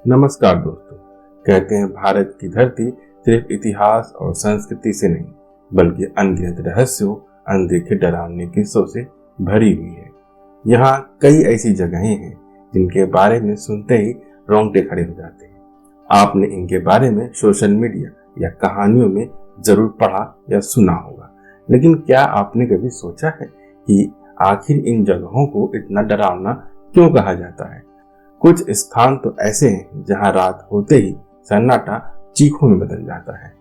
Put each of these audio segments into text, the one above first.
नमस्कार दोस्तों। कहते हैं भारत की धरती सिर्फ इतिहास और संस्कृति से नहीं बल्कि अनगिनत रहस्यों, अनदेखे डरावने किस्सों से भरी हुई है। यहाँ कई ऐसी जगहें हैं जिनके बारे में सुनते ही रोंगटे खड़े हो जाते हैं। आपने इनके बारे में सोशल मीडिया या कहानियों में जरूर पढ़ा या सुना होगा, लेकिन क्या आपने कभी सोचा है कि आखिर इन जगहों को इतना डरावना क्यों कहा जाता है? कुछ स्थान तो ऐसे हैं जहां रात होते ही सन्नाटा चीखों में बदल जाता है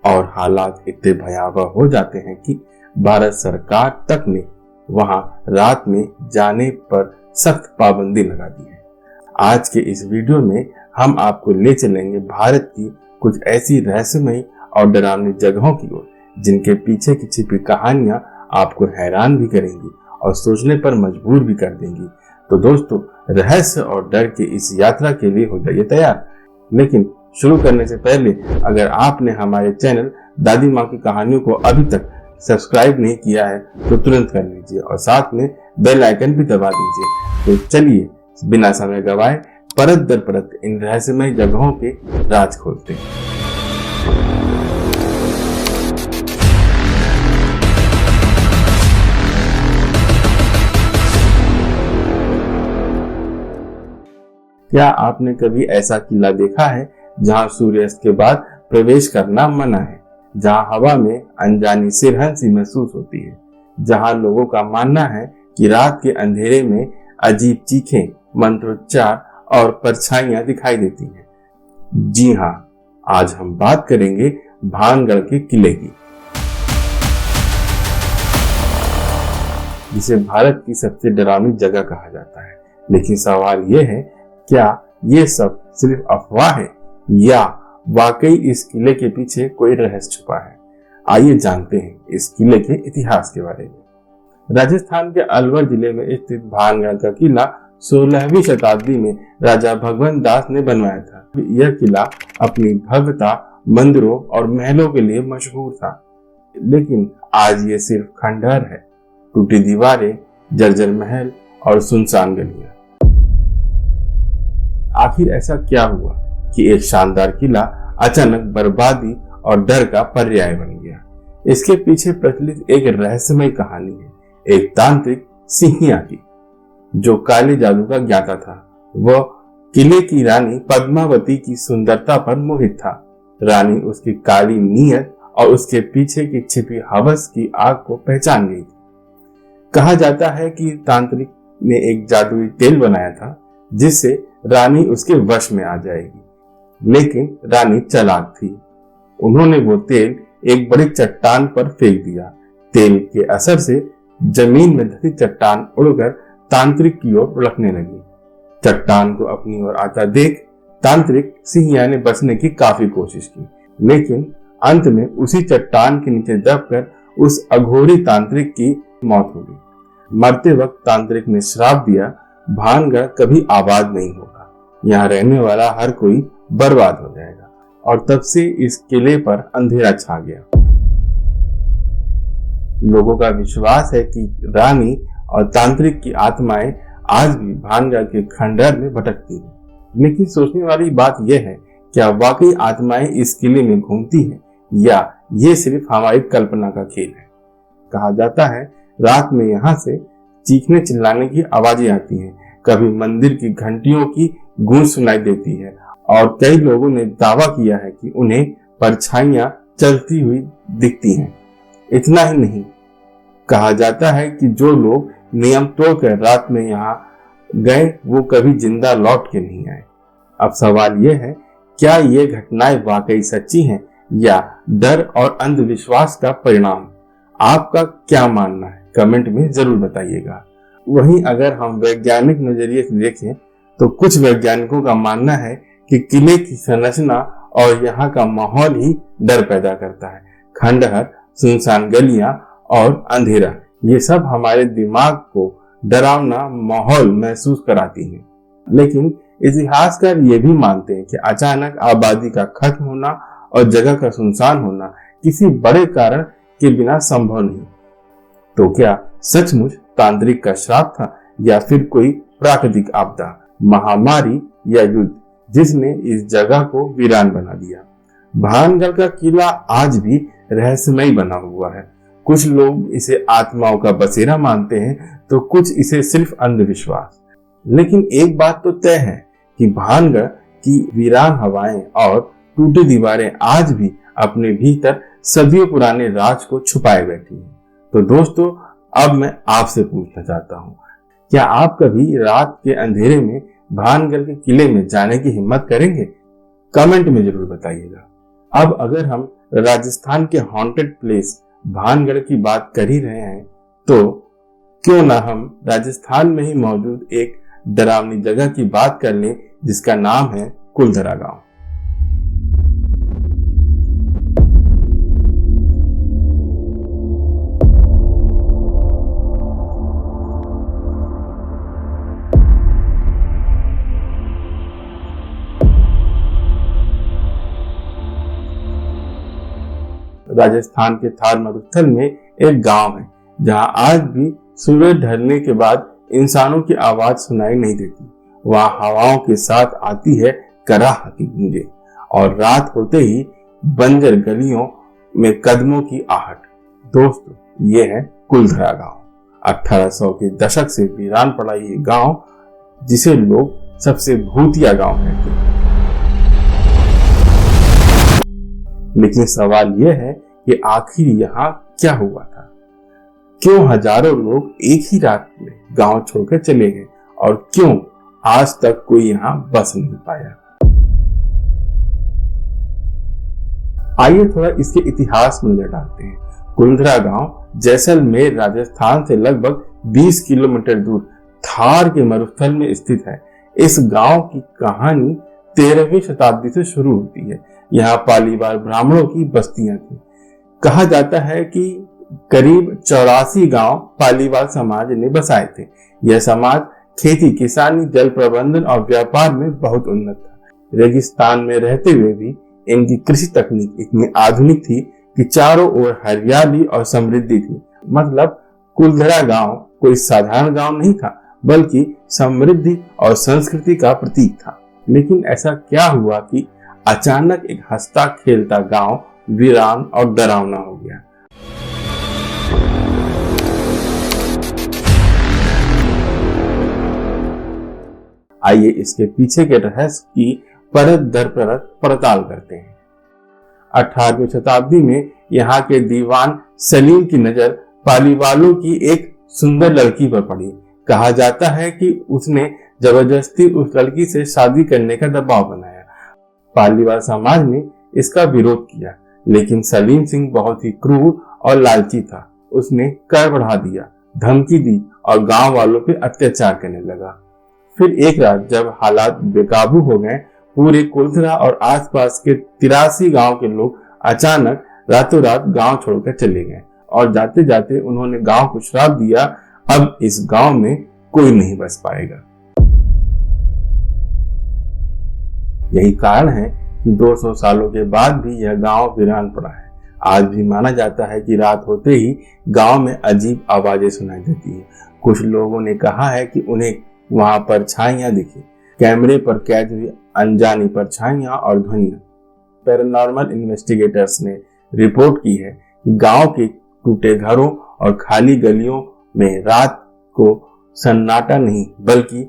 और हालात इतने भयावह हो जाते हैं कि भारत सरकार तक ने वहां रात में जाने पर सख्त पाबंदी लगा दी है। आज के इस वीडियो में हम आपको ले चलेंगे भारत की कुछ ऐसी रहस्यमयी और डरावनी जगहों की ओर जिनके पीछे की छिपी कहानियां आपको हैरान भी करेंगी और सोचने पर मजबूर भी कर देंगी। तो दोस्तों, रहस्य और डर की इस यात्रा के लिए हो जाइए तैयार। लेकिन शुरू करने से पहले अगर आपने हमारे चैनल दादी माँ की कहानियों को अभी तक सब्सक्राइब नहीं किया है तो तुरंत कर लीजिए और साथ में बेल आइकन भी दबा दीजिए। तो चलिए बिना समय गवाए परत दर परत इन रहस्यमय जगहों के राज खोलते हैं। क्या आपने कभी ऐसा किला देखा है जहां सूर्यास्त के बाद प्रवेश करना मना है, जहां हवा में अनजानी सिरहन सी महसूस होती है, जहां लोगों का मानना है कि रात के अंधेरे में अजीब चीखें, मंत्रोच्चार और परछाइयां दिखाई देती हैं? जी हाँ, आज हम बात करेंगे भानगढ़ के किले की, जिसे भारत की सबसे डरावनी जगह कहा जाता है। लेकिन सवाल यह है, क्या ये सब सिर्फ अफवाह है या वाकई इस किले के पीछे कोई रहस्य छुपा है? आइए जानते हैं इस किले के इतिहास के बारे में। राजस्थान के अलवर जिले में स्थित भानगढ़ का किला 16वीं शताब्दी में राजा भगवंत दास ने बनवाया था। यह किला अपनी भव्यता, मंदिरों और महलों के लिए मशहूर था, लेकिन आज ये सिर्फ खंडहर है, टूटी दीवारें, जर्जर महल और सुनसान गलियां। आखिर ऐसा क्या हुआ कि एक शानदार किला अचानक बर्बादी और डर का पर्याय बन गया? इसके पीछे प्रचलित एक रहस्यमय कहानी है, एक तांत्रिक सिंहिया की, जो काले जादू का ज्ञाता था। वह किले की रानी पद्मावती की सुंदरता पर मोहित था। रानी उसकी काली नीयत और उसके पीछे की छिपी हवस की आग को पहचान गई थी। कहा जाता है कि तांत्रिक ने एक जादुई तेल बनाया था जिससे रानी उसके वश में आ जाएगी, लेकिन रानी चालाक थी। उन्होंने वो तेल एक बड़ी चट्टान पर फेंक दिया। तेल के असर से जमीन में धसी चट्टान उड़कर तांत्रिक की ओर लुढ़कने लगी। चट्टान को अपनी ओर आता देख तांत्रिक सिंहिया ने बचने की काफी कोशिश की, लेकिन अंत में उसी चट्टान के नीचे दबकर उस अघोरी तांत्रिक की मौत हो गई। मरते वक्त तांत्रिक ने श्राप दिया, भानगढ़ कभी आबाद नहीं होगा, यहाँ रहने वाला हर कोई बर्बाद हो जाएगा। और तब से इस किले पर अंधेरा छा गया। लोगों का विश्वास है कि रानी और तांत्रिक की आत्माएं आज भी भानगढ़ के खंडहर में भटकती हैं। लेकिन सोचने वाली बात यह है, क्या वाकई आत्माएं इस किले में घूमती हैं या ये सिर्फ हमारी कल्पना का खेल है? कहा जाता है रात में यहाँ से चीखने चिल्लाने की आवाजें आती हैं, कभी मंदिर की घंटियों की गूंज सुनाई देती है और कई लोगों ने दावा किया है कि उन्हें परछाइयां चलती हुई दिखती हैं। इतना ही नहीं, कहा जाता है कि जो लोग नियम तोड़कर रात में यहाँ गए वो कभी जिंदा लौट के नहीं आए। अब सवाल यह है, क्या ये घटनाएं वाकई सच्ची हैं या डर और अंधविश्वास का परिणाम? आपका क्या मानना है? कमेंट में जरूर बताइएगा। वहीं अगर हम वैज्ञानिक नजरिए से देखें तो कुछ वैज्ञानिकों का मानना है कि किले की संरचना और यहाँ का माहौल ही डर पैदा करता है। खंडहर, सुनसान गलियां और अंधेरा, ये सब हमारे दिमाग को डरावना माहौल महसूस कराती हैं। लेकिन इतिहासकार ये भी मानते हैं कि अचानक आबादी का खत्म होना और जगह का सुनसान होना किसी बड़े कारण के बिना संभव नहीं। तो क्या सचमुच तांत्रिक का श्राप था या फिर कोई प्राकृतिक आपदा, महामारी या युद्ध? जिसने इस जगह को वीरान बना दिया। भानगढ़ का किला आज भी रहस्यमय बना हुआ है। कुछ लोग इसे आत्माओं का बसेरा मानते हैं तो कुछ इसे सिर्फ अंधविश्वास। लेकिन एक बात तो तय है कि भानगढ़ की वीरान हवाएं और टूटी दीवारें आज भी अपने भीतर सदियों पुराने राज को छुपाए बैठी हैं। तो दोस्तों, अब मैं आपसे पूछना चाहता हूँ, क्या आप कभी रात के अंधेरे में भानगढ़ के किले में जाने की हिम्मत करेंगे? कमेंट में जरूर बताइएगा। अब अगर हम राजस्थान के हॉन्टेड प्लेस भानगढ़ की बात कर ही रहे हैं तो क्यों ना हम राजस्थान में ही मौजूद एक डरावनी जगह की बात कर लें जिसका नाम है कुलधरा गांव। राजस्थान के थार मरुस्थल में एक गांव है जहां आज भी सूरज ढलने के बाद इंसानों की आवाज सुनाई नहीं देती। वहां हवाओं के साथ आती है कराह की गूंजें और रात होते ही बंजर गलियों में कदमों की आहट। दोस्तों, ये है कुलधरा गांव। 1800 के दशक से वीरान पड़ा ये गांव, जिसे लोग सबसे भूतिया गांव कहते हैं। लेकिन सवाल यह है कि आखिर यहाँ क्या हुआ था? क्यों हजारों लोग एक ही रात में गांव छोड़कर चले गए और क्यों आज तक कोई यहाँ बस नहीं पाया? आइए थोड़ा इसके इतिहास में नजर डालते हैं। कुलधरा गांव जैसलमेर राजस्थान से लगभग 20 किलोमीटर दूर थार के मरुस्थल में स्थित है। इस गांव की कहानी 13वीं शताब्दी से शुरू होती है। यहाँ पालीवाल ब्राह्मणों की बस्तियां थी। कहा जाता है कि करीब 84 गांव पालीवाल समाज ने बसाए थे। यह समाज खेती, किसानी, जल प्रबंधन और व्यापार में बहुत उन्नत था। रेगिस्तान में रहते हुए भी इनकी कृषि तकनीक इतनी आधुनिक थी कि चारों ओर हरियाली और समृद्धि थी। मतलब कुलधरा गांव कोई साधारण गांव नहीं था, बल्कि समृद्धि और संस्कृति का प्रतीक था। लेकिन ऐसा क्या हुआ कि अचानक एक हंसता खेलता गांव वीरान और डरावना हो गया? आइए इसके पीछे के रहस्य की परत दर परत पड़ताल करते हैं। 18वीं शताब्दी में यहाँ के दीवान सलीम की नजर पालीवालों की एक सुंदर लड़की पर पड़ी। कहा जाता है कि उसने जबरदस्ती उस लड़की से शादी करने का दबाव बनाया। पालीवाल समाज ने इसका विरोध किया, लेकिन सलीम सिंह बहुत ही क्रूर और लालची था। उसने कर बढ़ा दिया, धमकी दी और गांव वालों पे अत्याचार करने लगा। फिर एक रात जब हालात बेकाबू हो गए, पूरे कुलधरा और आसपास के 83 गांव के लोग अचानक रातों रात गांव छोड़कर चले गए और जाते जाते उन्होंने गांव को श्राप दिया, अब इस गांव में कोई नहीं बस पाएगा। यही कारण है कि 200 सालों के बाद भी यह गांव वीरान पड़ा है। आज भी माना जाता है कि रात होते ही गांव में अजीब आवाजें सुनाई देती है। कुछ लोगों ने कहा है कि उन्हें वहां परछाइयां दिखी, कैमरे पर कैद हुई अनजानी परछाइयां और ध्वनियां। पैरानॉर्मल इन्वेस्टिगेटर्स ने रिपोर्ट की है कि गांव के टूटे घरों और खाली गलियों में रात को सन्नाटा नहीं बल्कि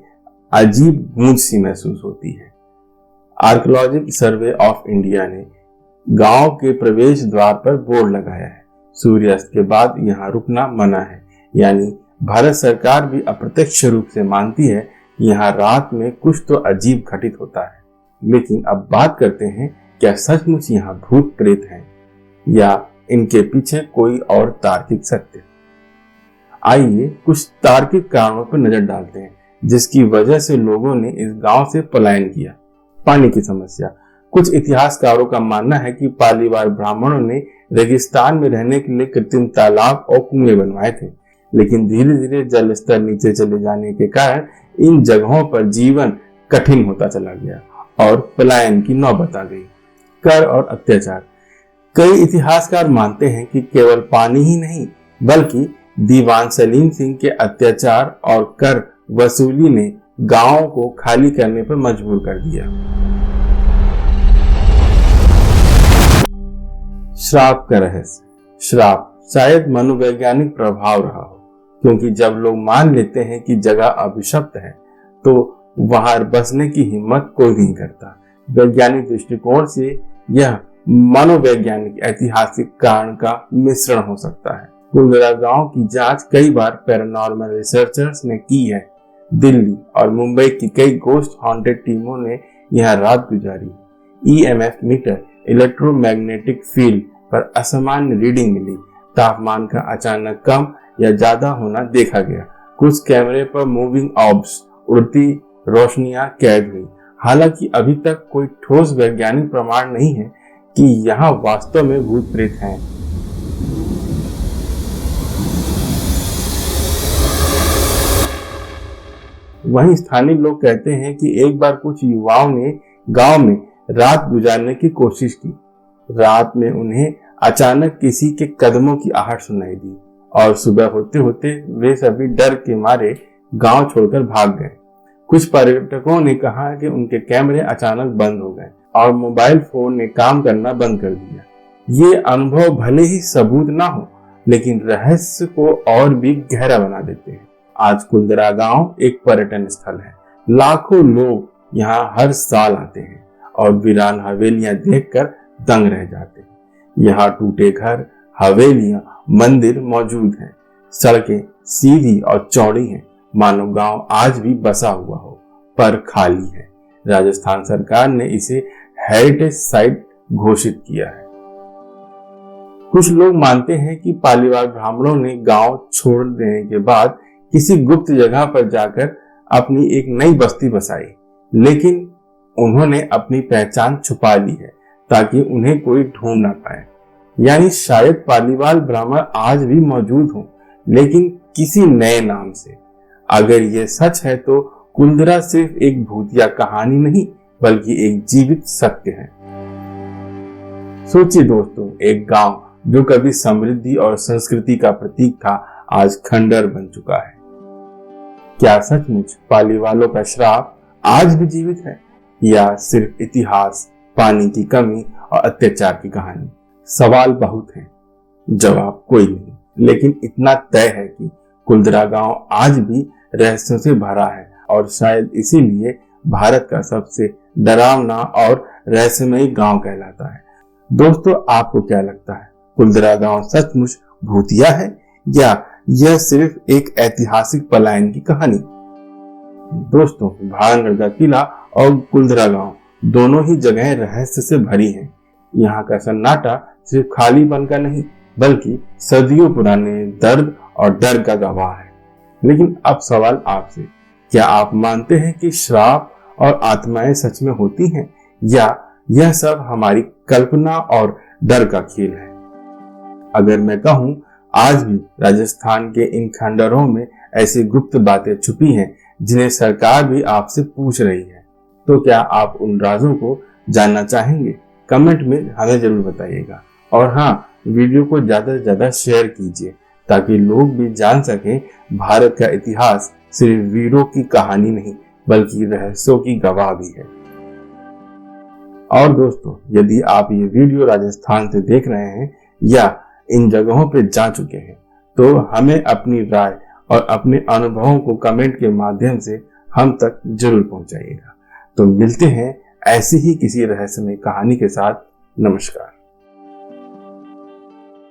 अजीब गूंज सी महसूस होती है। आर्कियोलॉजिकल सर्वे ऑफ इंडिया ने गांव के प्रवेश द्वार पर बोर्ड लगाया है, सूर्यास्त के बाद यहाँ रुकना मना है। यानी भारत सरकार भी अप्रत्यक्ष रूप से मानती है कि यहाँ रात में कुछ तो अजीब घटित होता है। लेकिन अब बात करते हैं, क्या सचमुच यहाँ भूत प्रेत हैं या इनके पीछे कोई और तार्किक सत्य? आइए कुछ तार्किक कारणों पर नजर डालते हैं जिसकी वजह से लोगों ने इस गांव से पलायन किया। पानी की समस्या। कुछ इतिहासकारों का मानना है कि पालीवाल ब्राह्मणों ने रेगिस्तान में रहने के लिए कृत्रिम तालाब और कुएं बनवाए थे, लेकिन धीरे धीरे जल स्तर नीचे चले जाने के कारण इन जगहों पर जीवन कठिन होता चला गया और पलायन की नौबत आ गई। कर और अत्याचार। कई इतिहासकार मानते हैं कि केवल पानी ही नहीं बल्कि दीवान सलीम सिंह के अत्याचार और कर वसूली ने गांव को खाली करने पर मजबूर कर दिया। श्राप का रहस्य। श्राप शायद मनोवैज्ञानिक प्रभाव रहा हो, क्योंकि जब लोग मान लेते हैं कि जगह अभिशप्त है तो वहां बसने की हिम्मत कोई नहीं करता। वैज्ञानिक दृष्टिकोण से यह मनोवैज्ञानिक ऐतिहासिक कारण का मिश्रण हो सकता है। कुलधरा गांव की जांच कई बार पैरानॉर्मल रिसर्चर्स ने की है। दिल्ली और मुंबई की कई गोस्ट हॉन्टेड टीमों ने यहाँ रात गुजारी। EMF मीटर, इलेक्ट्रोमैग्नेटिक फील्ड पर असामान्य रीडिंग मिली। तापमान का अचानक कम या ज्यादा होना देखा गया। कुछ कैमरे पर मूविंग ऑब्स, उड़ती रोशनियां कैद हुई। हालांकि अभी तक कोई ठोस वैज्ञानिक प्रमाण नहीं है कि यहाँ वास्तव में भूत प्रेत हैं। वहीं स्थानीय लोग कहते हैं कि एक बार कुछ युवाओं ने गांव में रात गुजारने की कोशिश की। रात में उन्हें अचानक किसी के कदमों की आहट सुनाई दी और सुबह होते होते वे सभी डर के मारे गांव छोड़कर भाग गए। कुछ पर्यटकों ने कहा कि उनके कैमरे अचानक बंद हो गए और मोबाइल फोन ने काम करना बंद कर दिया। ये अनुभव भले ही सबूत ना हो, लेकिन रहस्य को और भी गहरा बना देते हैं। आज कुलधरा गांव एक पर्यटन स्थल है। लाखों लोग यहाँ हर साल आते हैं और वीरान हवेलियां देखकर दंग रह जाते हैं। यहाँ टूटे घर, हवेलियां, मंदिर मौजूद हैं। सड़कें सीधी और चौड़ी हैं, मानो गांव आज भी बसा हुआ हो, पर खाली है। राजस्थान सरकार ने इसे हेरिटेज साइट घोषित किया है। कुछ लोग मानते हैं कि पालीवाल ब्राह्मणों ने गांव छोड़ देने के बाद किसी गुप्त जगह पर जाकर अपनी एक नई बस्ती बसाई, लेकिन उन्होंने अपनी पहचान छुपा ली है ताकि उन्हें कोई ढूंढ ना पाए। यानी शायद पालीवाल ब्राह्मण आज भी मौजूद हों, लेकिन किसी नए नाम से। अगर ये सच है तो कुलधरा सिर्फ एक भूतिया कहानी नहीं, बल्कि एक जीवित सत्य है। सोचिए दोस्तों, एक गांव जो कभी समृद्धि और संस्कृति का प्रतीक था, आज खंडर बन चुका है। क्या सचमुच पालीवालों का श्राप आज भी जीवित है, या सिर्फ इतिहास, पानी की कमी और अत्याचार की कहानी? सवाल बहुत हैं, जवाब कोई नहीं। लेकिन इतना तय है कि कुलधरा गांव आज भी रहस्यों से भरा है, और शायद इसीलिए भारत का सबसे डरावना और रहस्यमयी गांव कहलाता है। दोस्तों, आपको क्या लगता है, कुलधरा गांव सचमुच भूतिया है या यह सिर्फ एक ऐतिहासिक पलायन की कहानी? दोस्तों, भानगढ़ का किला और कुलधरा गांव दोनों ही जगह रहस्य से भरी हैं। यहाँ का सन्नाटा सिर्फ खालीपन का नहीं, बल्कि सदियों पुराने दर्द और डर का गवाह है। लेकिन अब सवाल आपसे, क्या आप मानते हैं कि श्राप और आत्माएं सच में होती हैं, या यह सब हमारी कल्पना और डर का खेल है? अगर मैं कहूं, आज भी राजस्थान के इन खंडरों में ऐसी गुप्त बातें छुपी हैं जिन्हें सरकार भी आपसे पूछ रही है, तो क्या आप उन राजों को जानना चाहेंगे? कमेंट में हमें जरूर बताइएगा। और हाँ, वीडियो को ज्यादा से ज्यादा शेयर कीजिए ताकि लोग भी जान सकें भारत का इतिहास सिर्फ वीरों की कहानी नहीं, बल्कि रहस्यों की गवाह भी है। और दोस्तों, यदि आप ये वीडियो राजस्थान से देख रहे हैं या इन जगहों पे जा चुके हैं, तो हमें अपनी राय और अपने अनुभवों को कमेंट के माध्यम से हम तक जरूर पहुंचाइएगा। तो मिलते हैं ऐसी ही किसी रहस्यमय कहानी के साथ। नमस्कार।